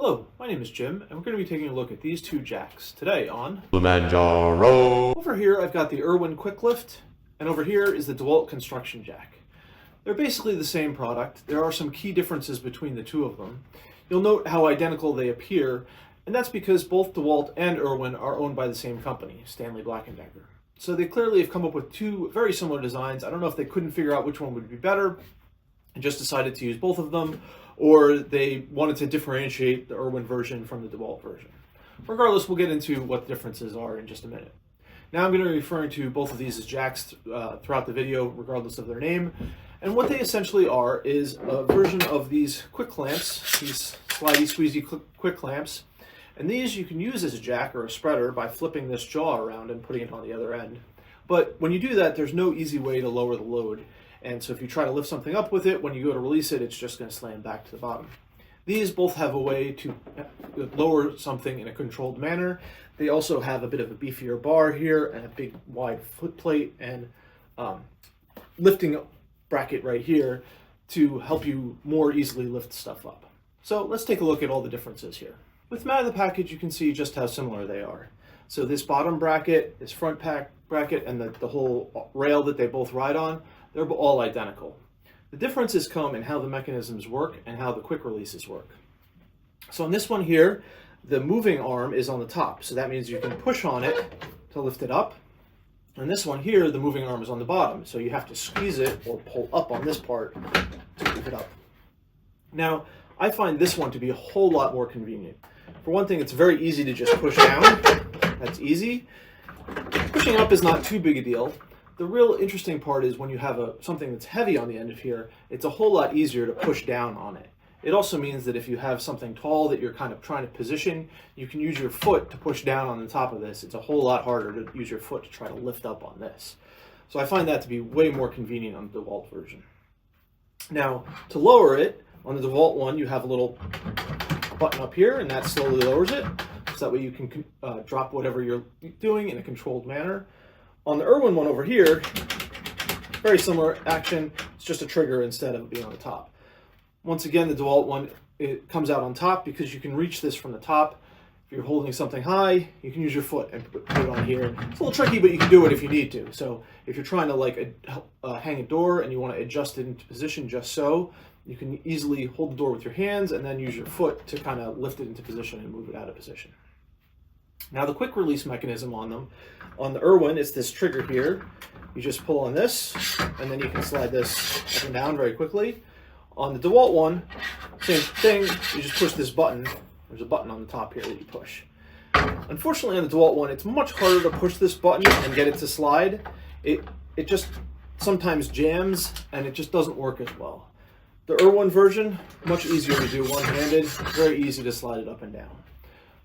Hello, my name is Jim, and we're going to be taking a look at these two jacks today on Kilimanjaro. Over here I've got the Irwin Quick Lift, and over here is the Dewalt Construction Jack. They're basically the same product. There are some key differences between the two of them. You'll note how identical they appear, and that's because both Dewalt and Irwin are owned by the same company, Stanley Black & Decker. So they clearly have come up with two very similar designs. I don't know if they couldn't figure out which one would be better and just decided to use both of them, or they wanted to differentiate the Irwin version from the Dewalt version. Regardless, we'll get into what the differences are in just a minute. Now I'm going to be referring to both of these as jacks throughout the video, regardless of their name. And what they essentially are is a version of these quick clamps, these slidey squeezy quick clamps. And these you can use as a jack or a spreader by flipping this jaw around and putting it on the other end. But when you do that, there's no easy way to lower the load. And so if you try to lift something up with it, when you go to release it, it's just going to slam back to the bottom. These both have a way to lower something in a controlled manner. They also have a bit of a beefier bar here and a big wide foot plate and lifting bracket right here to help you more easily lift stuff up. So let's take a look at all the differences here. With them out of the package, you can see just how similar they are. So this bottom bracket, this front bracket, and the whole rail that they both ride on, they're all identical. The differences come in how the mechanisms work and how the quick releases work. So on this one here, the moving arm is on the top. So that means you can push on it to lift it up. And this one here, the moving arm is on the bottom. So you have to squeeze it or pull up on this part to move it up. Now, I find this one to be a whole lot more convenient. For one thing, it's very easy to just push down. That's easy. Pushing up is not too big a deal. The real interesting part is when you have something that's heavy on the end of here, it's a whole lot easier to push down on it. It also means that if you have something tall that you're kind of trying to position, you can use your foot to push down on the top of this. It's a whole lot harder to use your foot to try to lift up on this. So I find that to be way more convenient on the DeWalt version. Now, to lower it, on the DeWalt one, you have a little button up here, and that slowly lowers it. So that way you can drop whatever you're doing in a controlled manner. On the Irwin one over here, very similar action. It's just a trigger instead of being on the top. Once again, the DeWalt one, it comes out on top because you can reach this from the top. If you're holding something high, you can use your foot and put it on here. It's a little tricky, but you can do it if you need to. So if you're trying to hang a door and you want to adjust it into position just so, you can easily hold the door with your hands and then use your foot to kind of lift it into position and move it out of position. Now the quick release mechanism on them, on the Irwin, it's this trigger here. You just pull on this, and then you can slide this up and down very quickly. On the DeWalt one, same thing, you just push this button. There's a button on the top here that you push. Unfortunately on the DeWalt one, it's much harder to push this button and get it to slide. It just sometimes jams, and it just doesn't work as well. The Irwin version, much easier to do one-handed, very easy to slide it up and down.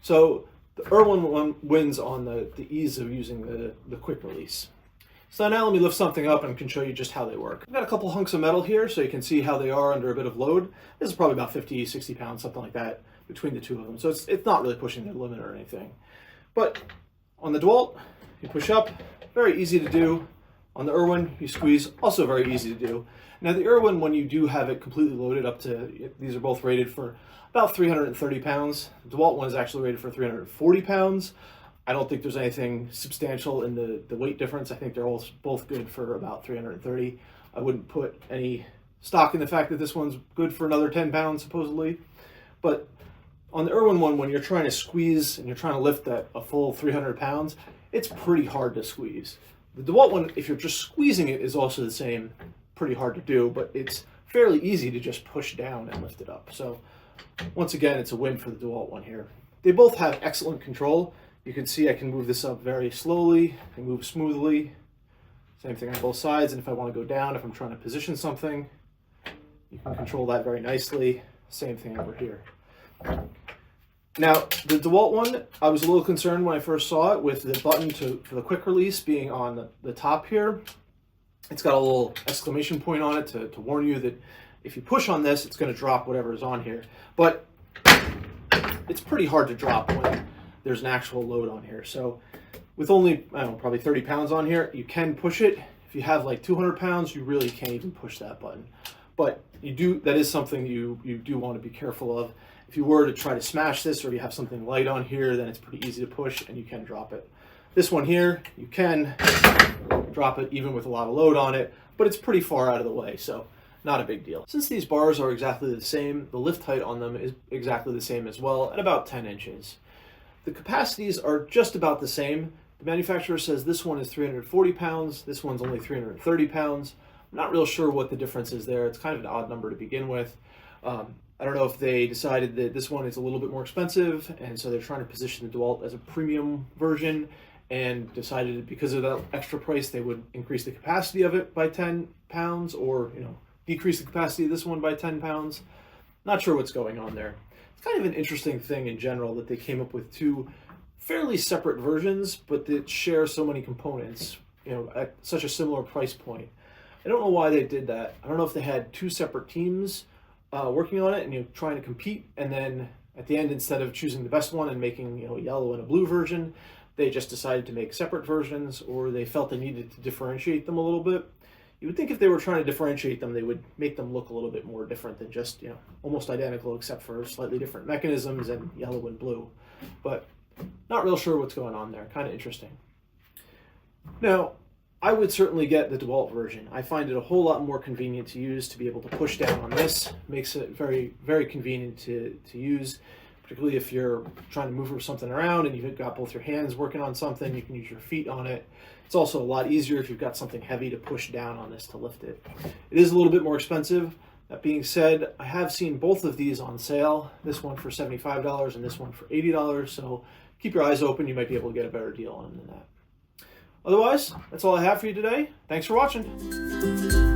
So the Irwin one wins on the ease of using the quick release. So now let me lift something up and can show you just how they work. I've got a couple hunks of metal here so you can see how they are under a bit of load. This is probably about 50, 60 pounds, something like that, between the two of them. So it's not really pushing their limit or anything. But on the DeWalt, you push up, very easy to do. On the Irwin, you squeeze, also very easy to do. Now the Irwin, when you do have it completely loaded up to, these are both rated for about 330 pounds. The DeWalt one is actually rated for 340 pounds. I don't think there's anything substantial in the weight difference. I think they're both good for about 330. I wouldn't put any stock in the fact that this one's good for another 10 pounds, supposedly. But on the Irwin one, when you're trying to squeeze and you're trying to lift a full 300 pounds, it's pretty hard to squeeze. The DeWalt one, if you're just squeezing it, is also the same, pretty hard to do, but it's fairly easy to just push down and lift it up. So once again, it's a win for the DeWalt one here. They both have excellent control. You can see I can move this up very slowly and move smoothly. Same thing on both sides. And if I want to go down, if I'm trying to position something, you can control that very nicely. Same thing over here. Now, the DeWalt one, I was a little concerned when I first saw it with the button for the quick release being on the top here. It's got a little exclamation point on it to warn you that if you push on this, it's going to drop whatever is on here. But it's pretty hard to drop when there's an actual load on here. So with only, I don't know, probably 30 pounds on here, you can push it. If you have like 200 pounds, you really can't even push that button. But that is something you do want to be careful of. If you were to try to smash this, or you have something light on here, then it's pretty easy to push and you can drop it. This one here, you can drop it even with a lot of load on it, but it's pretty far out of the way, so not a big deal. Since these bars are exactly the same, the lift height on them is exactly the same as well, at about 10 inches. The capacities are just about the same. The manufacturer says this one is 340 pounds, this one's only 330 pounds. I'm not real sure what the difference is there. It's kind of an odd number to begin with. I don't know if they decided that this one is a little bit more expensive, and so they're trying to position the Dewalt as a premium version, and decided because of that extra price they would increase the capacity of it by 10 pounds, or decrease the capacity of this one by 10 pounds. Not sure what's going on there. It's kind of an interesting thing in general that they came up with two fairly separate versions, but that share so many components, at such a similar price point. I don't know why they did that. I don't know if they had two separate teams working on it and trying to compete, and then at the end, instead of choosing the best one and making a yellow and a blue version, they just decided to make separate versions, or they felt they needed to differentiate them a little bit. You would think if they were trying to differentiate them, they would make them look a little bit more different than just almost identical, except for slightly different mechanisms and yellow and blue. But not real sure what's going on there. Kind of interesting. Now, I would certainly get the Dewalt version. I find it a whole lot more convenient to use, to be able to push down on this. Makes it very, very convenient to use, particularly if you're trying to move something around and you've got both your hands working on something. You can use your feet on it. It's also a lot easier if you've got something heavy to push down on this to lift it. It is a little bit more expensive. That being said, I have seen both of these on sale. This one for $75 and this one for $80. So keep your eyes open. You might be able to get a better deal on them than that. Otherwise, that's all I have for you today. Thanks for watching.